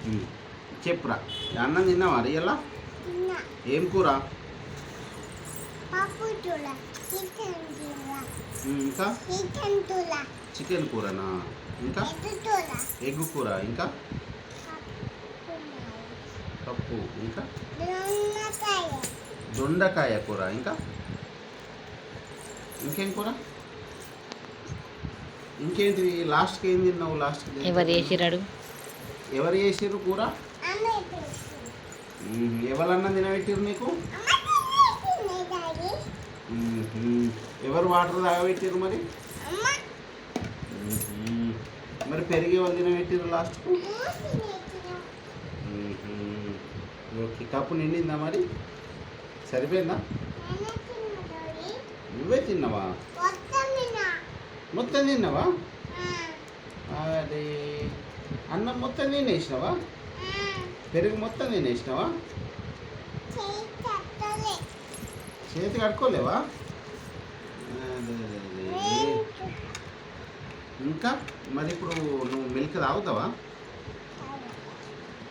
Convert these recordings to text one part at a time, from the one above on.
ఉమ్. చెప్పురా, అన్నం తిన్నావా రియల్లా? తిన్నా. ఏం కూర? పప్పు కూర, చికెన్ కూర, ఇంకా చికెన్ కూర, చికెన్ కూరనా? ఇంకా ఎగ్ కూర, ఎగ్ కూర, ఇంకా పప్పు పప్పు, ఇంకా దొండకాయ, దొండకాయ కూర, ఇంకా ఇంకేం కూర? ఇంకేంటివి లాస్ట్కి ఏం తిన్నావు? లాస్ట్కి ఎవరు చేసిరాడు? ఎవరు చేసిర్రు కూర? అమ్మ చేసి. ఎవరన్నా తినబెట్టిర్రు నీకు? అమ్మ తినే డాడీ. మ్మ్. ఎవరు వాటర్ తాగబెట్టిర్రు మరి? అమ్మ మ్మ్. మరి పెరిగి వాళ్ళు తినబెట్టిర్రు లాస్ట్కు? తినేసిన. ఓకే, కప్పు నిండిందా మరి? సరిపోయిందా? నేనే తిన్నా డాడీ. నువ్వే తిన్నావా? మొత్తం తిన్నా. మొత్తం తిన్నావా? ఆ, అది అన్నం మొత్తం తినేసినావా? ఆ, పెరుగు మొత్తం తినేసినావా? చేయి కట్టలే. చేతి కట్టుకోలేవా? అదే. ఇంకా మరి ఇప్పుడు నువ్వు మిల్క్ తాగుతావా?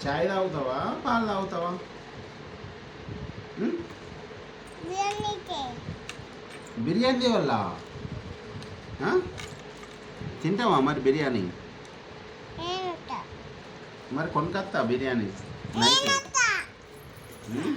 చాయ్ తాగుతావా? పాలు తాగుతావా? ఉం? బిర్యానీ చేయి. బిర్యానీ వల్ల తింటావా మరి బిర్యానీ? నేనుంటా. మరి కొనుక్కొస్తా బిర్యానీ నైట్. నేనుంటా. ఉం?